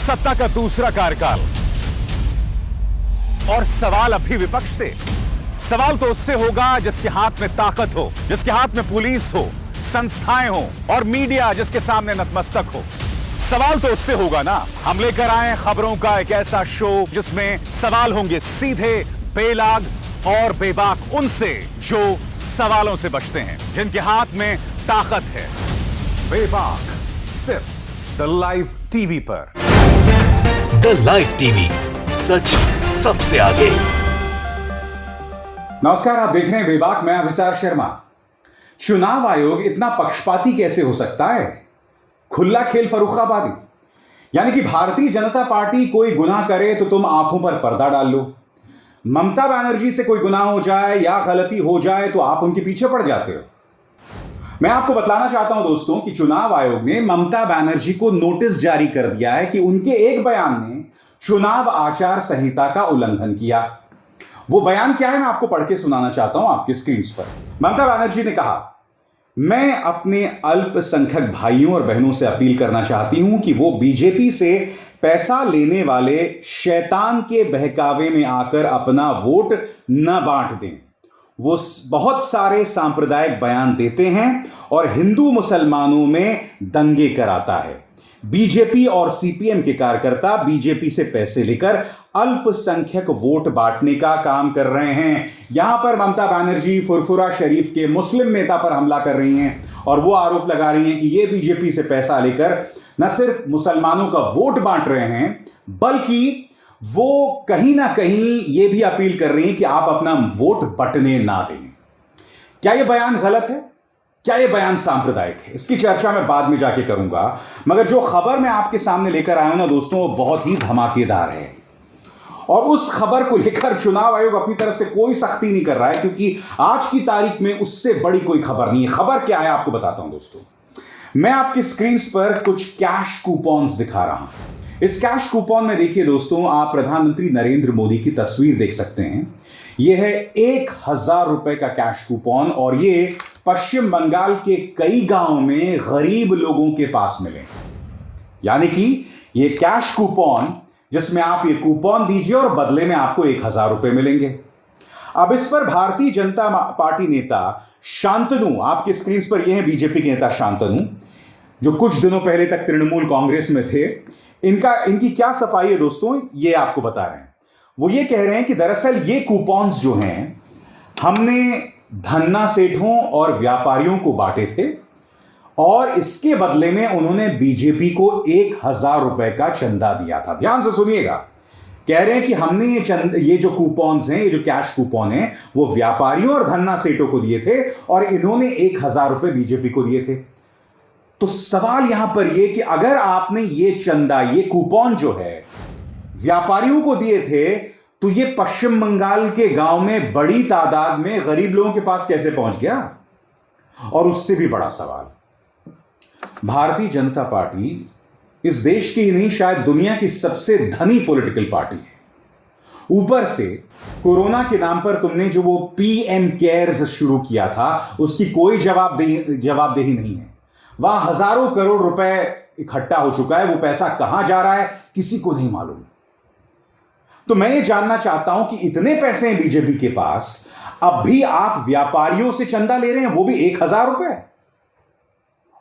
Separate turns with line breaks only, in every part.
सत्ता का दूसरा कार्यकाल। और सवाल अब भी विपक्ष से। सवाल तो उससे होगा जिसके हाथ में ताकत हो, जिसके हाथ में पुलिस हो, संस्थाएं हो और मीडिया जिसके सामने नतमस्तक हो। सवाल तो उससे होगा ना। हम लेकर आए खबरों का एक ऐसा शो जिसमें सवाल होंगे सीधे, बेलाग और बेबाक उनसे जो सवालों से बचते हैं, जिनके हाथ में ताकत है। बेबाक सिर्फ द लाइव टीवी पर।
द लाइव टीवी, सच सबसे आगे।
नमस्कार, आप देख रहे हैं बेबाक। मैं अभिसार शर्मा। चुनाव आयोग इतना पक्षपाती कैसे हो सकता है? खुला खेल फर्रुखाबादी, यानी कि भारतीय जनता पार्टी कोई गुनाह करे तो तुम आंखों पर पर्दा डाल लो। ममता बनर्जी से कोई गुनाह हो जाए या गलती हो जाए तो आप उनके पीछे पड़ जाते हो। मैं आपको बतलाना चाहता हूं दोस्तों कि चुनाव आयोग ने ममता बनर्जी को नोटिस जारी कर दिया है कि उनके एक बयान ने चुनाव आचार संहिता का उल्लंघन किया। वो बयान क्या है, मैं आपको पढ़ के सुनाना चाहता हूं आपकी स्क्रीन पर। ममता बनर्जी ने कहा, मैं अपने अल्पसंख्यक भाइयों और बहनों से अपील करना चाहती हूं कि वो बीजेपी से पैसा लेने वाले शैतान के बहकावे में आकर अपना वोट न बांट दें। वो बहुत सारे सांप्रदायिक बयान देते हैं और हिंदू मुसलमानों में दंगे कराता है। बीजेपी और सीपीएम के कार्यकर्ता बीजेपी से पैसे लेकर अल्पसंख्यक वोट बांटने का काम कर रहे हैं। यहां पर ममता बनर्जी फुरफुरा शरीफ के मुस्लिम नेता पर हमला कर रही हैं और वो आरोप लगा रही हैं कि ये बीजेपी से पैसा लेकर न सिर्फ मुसलमानों का वोट बांट रहे हैं, बल्कि वो कहीं ना कहीं ये भी अपील कर रही हैं कि आप अपना वोट बंटने ना दें। क्या यह बयान गलत है? क्या यह बयान सांप्रदायिक है? इसकी चर्चा मैं बाद में जाके करूंगा, मगर जो खबर मैं आपके सामने लेकर आया हूं ना दोस्तों, वो बहुत ही धमाकेदार है। और उस खबर को लेकर चुनाव आयोग अपनी तरफ से कोई सख्ती नहीं कर रहा है, क्योंकि आज की तारीख में उससे बड़ी कोई खबर नहीं है। खबर क्या है आपको बताता हूं दोस्तों। मैं आपकी स्क्रीन पर कुछ कैश कूपन्स दिखा रहा हूं। इस कैश कूपन में देखिए दोस्तों, आप प्रधानमंत्री नरेंद्र मोदी की तस्वीर देख सकते हैं। यह है 1000 रुपए का कैश कूपन और ये पश्चिम बंगाल के कई गांवों में गरीब लोगों के पास मिले। यानी कि ये कैश कूपन जिसमें आप ये कूपन दीजिए और बदले में आपको 1000 रुपए मिलेंगे। अब इस पर भारतीय जनता पार्टी नेता शांतनु, आपके स्क्रीन पर यह है बीजेपी के नेता शांतनु, जो कुछ दिनों पहले तक तृणमूल कांग्रेस में थे। इनकी क्या सफाई है दोस्तों, ये आपको बता रहे हैं। वो ये कह रहे हैं कि दरअसल ये कूपन्स जो हैं हमने धन्ना सेठों और व्यापारियों को बांटे थे और इसके बदले में उन्होंने बीजेपी को 1000 रुपए का चंदा दिया था। ध्यान से सुनिएगा, कह रहे हैं कि हमने ये जो कूपन्स हैं, ये जो कैश कूपन है, वो व्यापारियों और धन्ना सेठों को दिए थे और इन्होंने 1000 रुपए बीजेपी को दिए थे। तो सवाल यहां पर यह कि अगर आपने ये चंदा, ये कूपन जो है व्यापारियों को दिए थे, तो ये पश्चिम बंगाल के गांव में बड़ी तादाद में गरीब लोगों के पास कैसे पहुंच गया? और उससे भी बड़ा सवाल, भारतीय जनता पार्टी इस देश की ही नहीं, शायद दुनिया की सबसे धनी पॉलिटिकल पार्टी है। ऊपर से कोरोना के नाम पर तुमने जो वो पीएम केयर्स शुरू किया था, उसकी कोई जवाबदेही नहीं है। वहां हजारों करोड़ रुपए इकट्ठा हो चुका है, वो पैसा कहां जा रहा है किसी को नहीं मालूम। तो मैं ये जानना चाहता हूं कि इतने पैसे हैं बीजेपी के पास, अब भी आप व्यापारियों से चंदा ले रहे हैं, वो भी 1000 रुपए।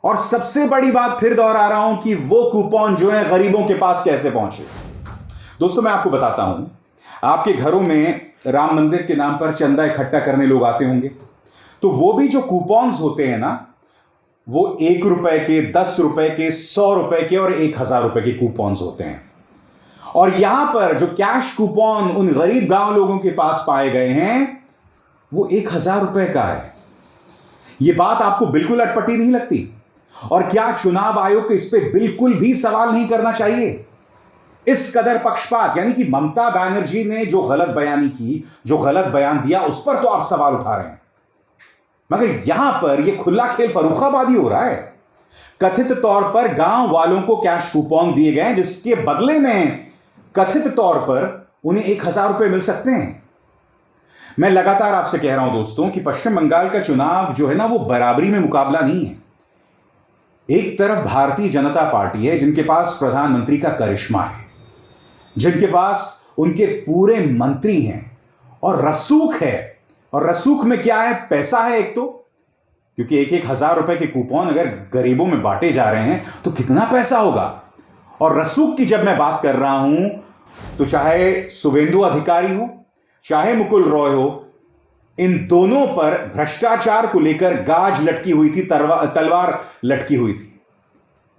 और सबसे बड़ी बात फिर दोहरा रहा हूं कि वो कूपन जो है गरीबों के पास कैसे पहुंचे। दोस्तों मैं आपको बताता हूं, आपके घरों में राम मंदिर के नाम पर चंदा इकट्ठा करने लोग आते होंगे, तो वो भी जो कूपन्स होते हैं ना, वो 1 रुपए के, 10 रुपए के, 100 रुपए के और 1000 रुपए के कूपन्स होते हैं। और यहां पर जो कैश कूपन उन गरीब गांव लोगों के पास पाए गए हैं, वो 1000 रुपए का है। यह बात आपको बिल्कुल अटपटी नहीं लगती? और क्या चुनाव आयोग को इस पर बिल्कुल भी सवाल नहीं करना चाहिए? इस कदर पक्षपात, यानी कि ममता बनर्जी ने जो गलत बयानी की, जो गलत बयान दिया, उस पर तो आप सवाल उठा रहे हैं, मगर यहां पर यह खुला खेल फर्रुखाबादी हो रहा है। कथित तौर पर गांव वालों को कैश कूपन दिए गए, जिसके बदले में कथित तौर पर उन्हें 1000 रुपए मिल सकते हैं। मैं लगातार आपसे कह रहा हूं दोस्तों कि पश्चिम बंगाल का चुनाव जो है ना, वो बराबरी में मुकाबला नहीं है। एक तरफ भारतीय जनता पार्टी है जिनके पास प्रधानमंत्री का करिश्मा है, जिनके पास उनके पूरे मंत्री हैं, और रसूख है। और रसूख में क्या है? पैसा है एक तो, क्योंकि 1,000 रुपए के कूपन अगर गरीबों में बांटे जा रहे हैं तो कितना पैसा होगा। और रसूख की जब मैं बात कर रहा हूं तो चाहे शुवेंदु अधिकारी हो, चाहे मुकुल रॉय हो, इन दोनों पर भ्रष्टाचार को लेकर गाज लटकी हुई थी, तलवार लटकी हुई थी,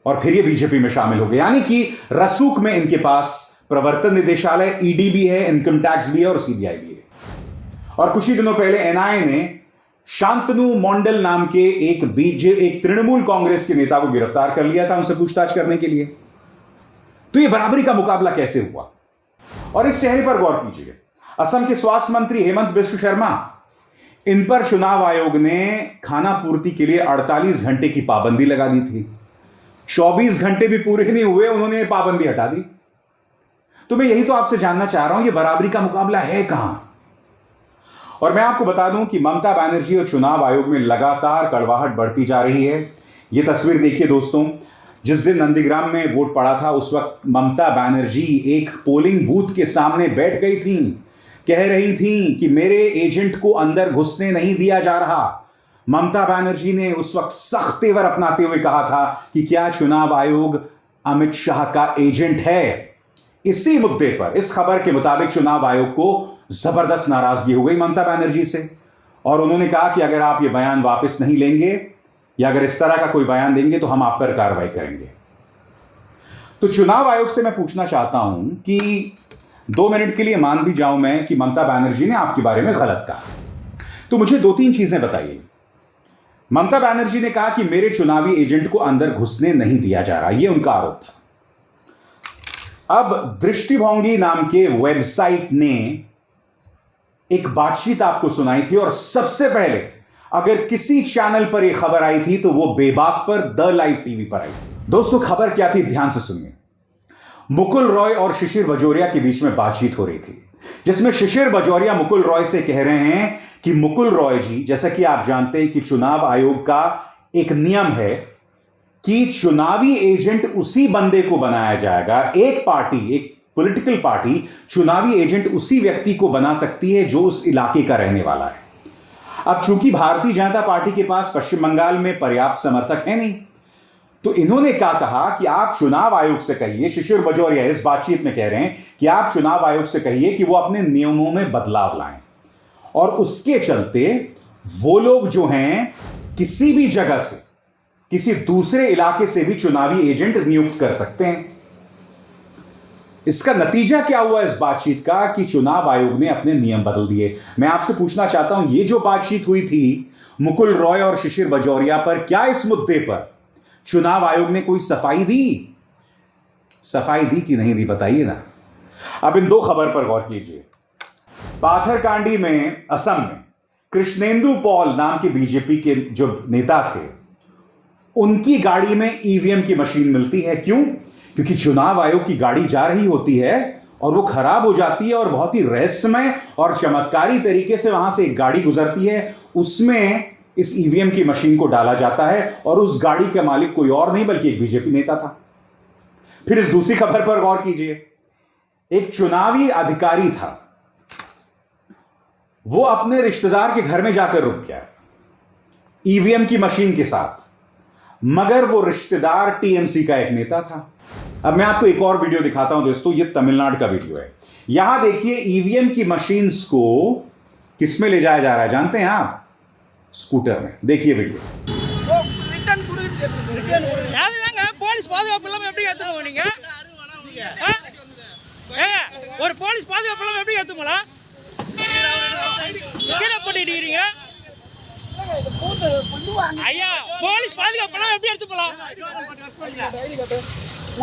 और फिर ये बीजेपी में शामिल हो गए। यानी कि रसूख में इनके पास प्रवर्तन निदेशालय, ईडी भी है, इनकम टैक्स भी है और सीबीआई भी है। और कुछ ही दिनों पहले एनआईए ने शांतनु मंडल नाम के एक तृणमूल कांग्रेस के नेता को गिरफ्तार कर लिया था उनसे पूछताछ करने के लिए। तो ये बराबरी का मुकाबला कैसे हुआ? और इस चेहरे पर गौर कीजिए। असम के स्वास्थ्य मंत्री हेमंत बिस्व शर्मा, इन पर चुनाव आयोग ने खाना पूर्ति के लिए 48 घंटे की पाबंदी लगा दी थी। 24 घंटे भी पूरे नहीं हुए, उन्होंने पाबंदी हटा दी। तो मैं यही तो आपसे जानना चाह रहा हूं, ये बराबरी का मुकाबला है कहां? और मैं आपको बता दूं कि ममता बनर्जी और चुनाव आयोग में लगातार कड़वाहट बढ़ती जा रही है। यह तस्वीर देखिए दोस्तों, जिस दिन नंदीग्राम में वोट पड़ा था उस वक्त ममता बनर्जी एक पोलिंग बूथ के सामने बैठ गई थी, कह रही थी कि मेरे एजेंट को अंदर घुसने नहीं दिया जा रहा। ममता बनर्जी ने उस वक्त सख्त तेवर अपनाते हुए कहा था कि क्या चुनाव आयोग अमित शाह का एजेंट है? इसी मुद्दे पर, इस खबर के मुताबिक, चुनाव आयोग को जबरदस्त नाराजगी हो गई ममता बनर्जी से, और उन्होंने कहा कि अगर आप ये बयान वापस नहीं लेंगे या अगर इस तरह का कोई बयान देंगे तो हम आप पर कार्रवाई करेंगे। तो चुनाव आयोग से मैं पूछना चाहता हूं कि 2 मिनट के लिए मान भी जाऊं मैं कि ममता बनर्जी ने आपके बारे में गलत कहा, तो मुझे 2-3 चीजें बताइए। ममता बनर्जी ने कहा कि मेरे चुनावी एजेंट को अंदर घुसने नहीं दिया जा रहा, यह उनका आरोप था। अब दृष्टिभोंगी नाम के वेबसाइट ने एक बातचीत आपको सुनाई थी, और सबसे पहले अगर किसी चैनल पर यह खबर आई थी तो वो बेबाक पर द लाइव टीवी पर आई। दोस्तों खबर क्या थी, ध्यान से सुनिए। मुकुल रॉय और शिशिर बजोरिया के बीच में बातचीत हो रही थी, जिसमें शिशिर बजोरिया मुकुल रॉय से कह रहे हैं कि मुकुल रॉय जी, जैसा कि आप जानते हैं कि चुनाव आयोग का एक नियम है कि चुनावी एजेंट उसी बंदे को बनाया जाएगा। एक पार्टी, एक पॉलिटिकल पार्टी चुनावी एजेंट उसी व्यक्ति को बना सकती है जो उस इलाके का रहने वाला है। अब चूंकि भारतीय जनता पार्टी के पास पश्चिम बंगाल में पर्याप्त समर्थक है नहीं, तो इन्होंने क्या कहा कि आप चुनाव आयोग से कहिए, शिशिर बजोरिया इस बातचीत में कह रहे हैं कि आप चुनाव आयोग से कहिए कि वो अपने नियमों में बदलाव लाएं, और उसके चलते वो लोग जो हैं किसी भी जगह से, किसी दूसरे इलाके से भी चुनावी एजेंट नियुक्त कर सकते हैं। इसका नतीजा क्या हुआ इस बातचीत का कि चुनाव आयोग ने अपने नियम बदल दिए। मैं आपसे पूछना चाहता हूं, ये जो बातचीत हुई थी मुकुल रॉय और शिशिर बजोरिया पर, क्या इस मुद्दे पर चुनाव आयोग ने कोई सफाई दी? सफाई दी कि नहीं दी, बताइए ना। अब इन 2 खबर पर गौर कीजिए। पाथरकांडी में, असम में, कृष्णेंदु पॉल नाम के बीजेपी के जो नेता थे, उनकी गाड़ी में ईवीएम की मशीन मिलती है। क्यों? क्योंकि चुनाव आयोग की गाड़ी जा रही होती है और वो खराब हो जाती है, और बहुत ही रहस्यमय और चमत्कारी तरीके से वहां से एक गाड़ी गुजरती है, उसमें इस ईवीएम की मशीन को डाला जाता है, और उस गाड़ी का मालिक कोई और नहीं बल्कि एक बीजेपी नेता था। फिर इस दूसरी खबर पर गौर कीजिए। एक चुनावी अधिकारी था, वो अपने रिश्तेदार के घर में जाकर रुक गया ईवीएम की मशीन के साथ, मगर वो रिश्तेदार टीएमसी का एक नेता था। अब मैं आपको एक और वीडियो दिखाता हूं दोस्तों, ये तमिलनाडु का वीडियो है। यहां देखिए ईवीएम की मशीन्स को किसमें ले जाया जा रहा है जानते हैं आप? स्कूटर में। देखिए वीडियो।
போலீஸ் பாதுகாப்பு இல்லாம எப்படி ஏத்து போவீங்க? ஒரு போலீஸ் பாதுகாப்பு இல்லாம எப்படி ஏத்து போலாம்? கீழே போட்டுட்டீங்க ஐயா, போலீஸ் பாதுகாப்பு இல்லாம எப்படி எடுத்து போலாம்?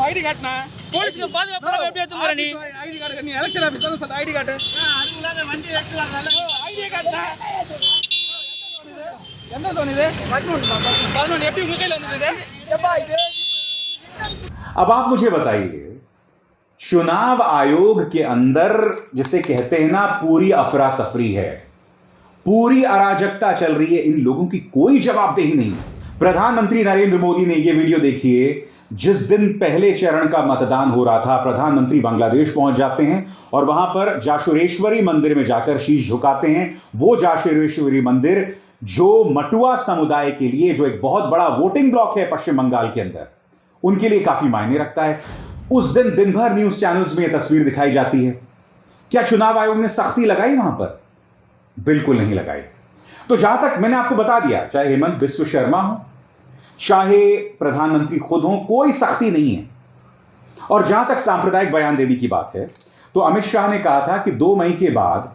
ஐடி கார்டுனா போலீஸ்க்கு பாதுகாப்பு இல்லாம எப்படி ஏத்து போற நீ? ஐடி கார்டு நீ எலெக்ஷன் ஆபீஸ் தான சொல்ற ஐடி கார்டு. அதுக்குள்ள வண்டி ஏத்துறாங்கல. ஐடி கார்டுனா என்ன சொன்னீங்க? 11 எப்படி உங்க கையில வந்தது? எப்பா இது?
अब आप मुझे बताइए, चुनाव आयोग के अंदर जिसे कहते हैं ना पूरी अफरा तफरी है, पूरी अराजकता चल रही है, इन लोगों की कोई जवाबदेही नहीं। प्रधानमंत्री नरेंद्र मोदी ने यह वीडियो देखिए, जिस दिन पहले चरण का मतदान हो रहा था, प्रधानमंत्री बांग्लादेश पहुंच जाते हैं और वहां पर जाशुरेश्वरी मंदिर में जाकर शीश झुकाते हैं। वो जाशुरेश्वरी मंदिर जो मटुआ समुदाय के लिए, जो एक बहुत बड़ा वोटिंग ब्लॉक है पश्चिम बंगाल के अंदर, उनके लिए काफी मायने रखता है। उस दिन दिन भर न्यूज चैनल्स में यह तस्वीर दिखाई जाती है। क्या चुनाव आयोग ने सख्ती लगाई वहां पर? बिल्कुल नहीं लगाई। तो जहां तक मैंने आपको बता दिया, चाहे हेमंत बिस्व शर्मा हो, चाहे प्रधानमंत्री खुद हो, कोई सख्ती नहीं है। और जहां तक सांप्रदायिक बयान देने की बात है, तो अमित शाह ने कहा था कि 2 मई के बाद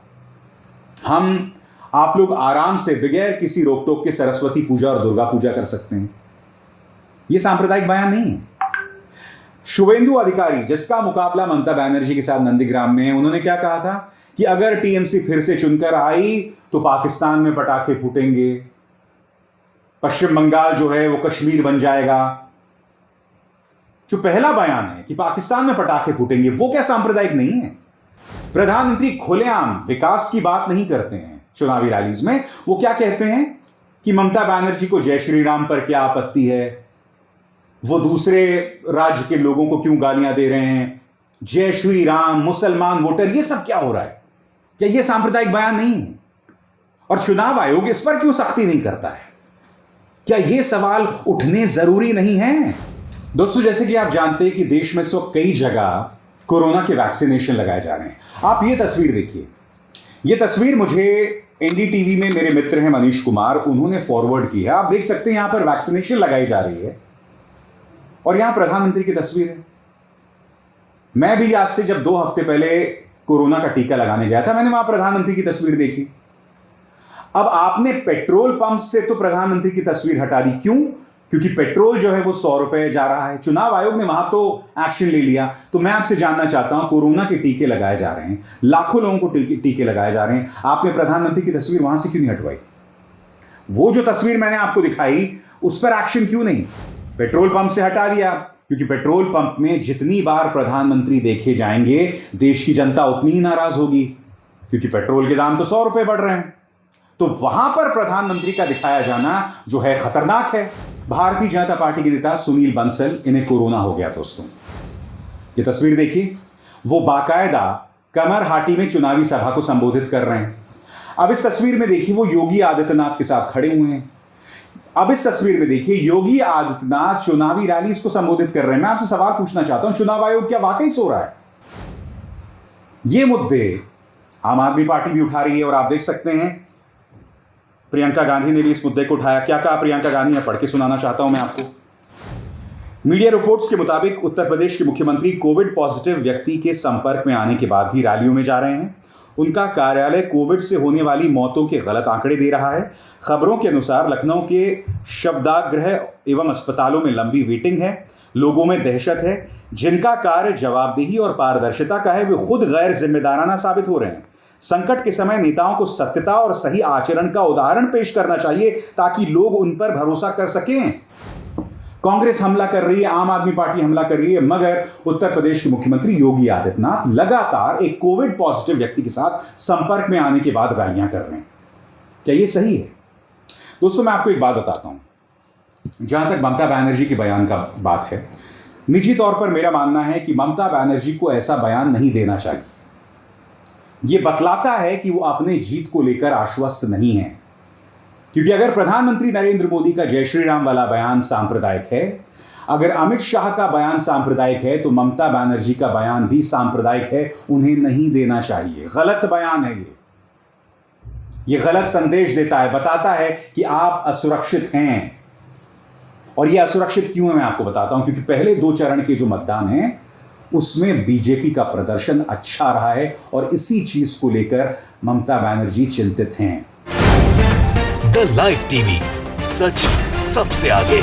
आप लोग आराम से बगैर किसी रोक टोक के सरस्वती पूजा और दुर्गा पूजा कर सकते हैं। यह सांप्रदायिक बयान नहीं है। शुभेंदु अधिकारी, जिसका मुकाबला ममता बनर्जी के साथ नंदीग्राम में, उन्होंने क्या कहा था कि अगर टीएमसी फिर से चुनकर आई तो पाकिस्तान में पटाखे फूटेंगे, पश्चिम बंगाल जो है वो कश्मीर बन जाएगा। जो पहला बयान है कि पाकिस्तान में पटाखे फूटेंगे, वो क्या सांप्रदायिक नहीं है? प्रधानमंत्री खुलेआम विकास की बात नहीं करते हैं चुनावी रैलीज में। वो क्या कहते हैं कि ममता बनर्जी को जय श्री राम पर क्या आपत्ति है, वो दूसरे राज्य के लोगों को क्यों गालियां दे रहे हैं, जय श्री राम, मुसलमान वोटर, ये सब क्या हो रहा है? क्या ये सांप्रदायिक बयान नहीं है? और चुनाव आयोग इस पर क्यों सख्ती नहीं करता है? क्या ये सवाल उठने जरूरी नहीं है? दोस्तों, जैसे कि आप जानते हैं कि देश में इस वक्त कई जगह कोरोना के वैक्सीनेशन लगाए जा रहे हैं। आप ये तस्वीर देखिए। ये तस्वीर मुझे एनडीटीवी में मेरे मित्र हैं मनीष कुमार, उन्होंने फॉरवर्ड की है। आप देख सकते हैं यहां पर वैक्सीनेशन लगाई जा रही है और यहां प्रधानमंत्री की तस्वीर है। मैं भी आज से जब 2 हफ्ते पहले कोरोना का टीका लगाने गया था, मैंने वहां प्रधानमंत्री की तस्वीर देखी। अब आपने पेट्रोल पंप से तो प्रधानमंत्री की तस्वीर हटा दी। क्यों? क्योंकि पेट्रोल जो है वो 100 रुपए जा रहा है। चुनाव आयोग ने वहां तो एक्शन ले लिया। तो मैं आपसे जानना चाहता हूं, कोरोना के टीके लगाए जा रहे हैं, लाखों लोगों को टीके लगाए जा रहे हैं, आपने प्रधानमंत्री की तस्वीर वहां से क्यों नहीं हटवाई? वो जो तस्वीर मैंने आपको दिखाई, उस पर एक्शन क्यों नहीं? पेट्रोल पंप से हटा दिया, क्योंकि पेट्रोल पंप में जितनी बार प्रधानमंत्री देखे जाएंगे, देश की जनता उतनी ही नाराज होगी, क्योंकि पेट्रोल के दाम तो 100 रुपए बढ़ रहे हैं। तो वहां पर प्रधानमंत्री का दिखाया जाना जो है खतरनाक है। भारतीय जनता पार्टी के नेता सुनील बंसल, इन्हें कोरोना हो गया दोस्तों। ये तस्वीर देखिए, वो बाकायदा कमरहाटी में चुनावी सभा को संबोधित कर रहे हैं। अब इस तस्वीर में देखिए, वो योगी आदित्यनाथ के साथ खड़े हुए हैं। अब इस तस्वीर में देखिए, योगी आदित्यनाथ चुनावी रैलीज को संबोधित कर रहे हैं। मैं आपसे सवाल पूछना चाहता हूं, चुनाव आयोग क्या वाकई सो रहा है? ये मुद्दे आम आदमी पार्टी भी उठा रही है और आप देख सकते हैं प्रियंका गांधी ने भी इस मुद्दे को उठाया। क्या कहा प्रियंका गांधी, मैं पढ़ के सुनाना चाहता हूं मैं आपको। मीडिया रिपोर्ट्स के मुताबिक उत्तर प्रदेश के मुख्यमंत्री कोविड पॉजिटिव व्यक्ति के संपर्क में आने के बाद भी रैलियों में जा रहे हैं। उनका कार्यालय कोविड से होने वाली मौतों के गलत आंकड़े दे रहा है। खबरों के अनुसार लखनऊ के शवदाह एवं अस्पतालों में लंबी वेटिंग है। लोगों में दहशत है। जिनका कार्य जवाबदेही और पारदर्शिता का है, वे खुद गैर जिम्मेदाराना साबित हो रहे हैं। संकट के समय नेताओं को सत्यता और सही आचरण का उदाहरण पेश करना चाहिए, ताकि लोग उन पर भरोसा कर सकें। कांग्रेस हमला कर रही है, आम आदमी पार्टी हमला कर रही है, मगर उत्तर प्रदेश के मुख्यमंत्री योगी आदित्यनाथ लगातार एक कोविड पॉजिटिव व्यक्ति के साथ संपर्क में आने के बाद रैलियां कर रहे हैं। क्या यह सही है? दोस्तों, मैं आपको एक बात बताता हूं। जहां तक ममता बनर्जी के बयान का बात है, निजी तौर पर मेरा मानना है कि ममता बनर्जी को ऐसा बयान नहीं देना चाहिए। यह बतलाता है कि वो अपने जीत को लेकर आश्वस्त नहीं है। क्योंकि अगर प्रधानमंत्री नरेंद्र मोदी का जय श्री राम वाला बयान सांप्रदायिक है, अगर अमित शाह का बयान सांप्रदायिक है, तो ममता बनर्जी का बयान भी सांप्रदायिक है। उन्हें नहीं देना चाहिए। गलत बयान है ये गलत संदेश देता है, बताता है कि आप असुरक्षित हैं। और यह असुरक्षित क्यों है मैं आपको बताता हूं। क्योंकि पहले 2 चरण के जो मतदान है, उसमें बीजेपी का प्रदर्शन अच्छा रहा है और इसी चीज को लेकर ममता बनर्जी चिंतित हैं।
द लाइव टीवी, सच सबसे आगे।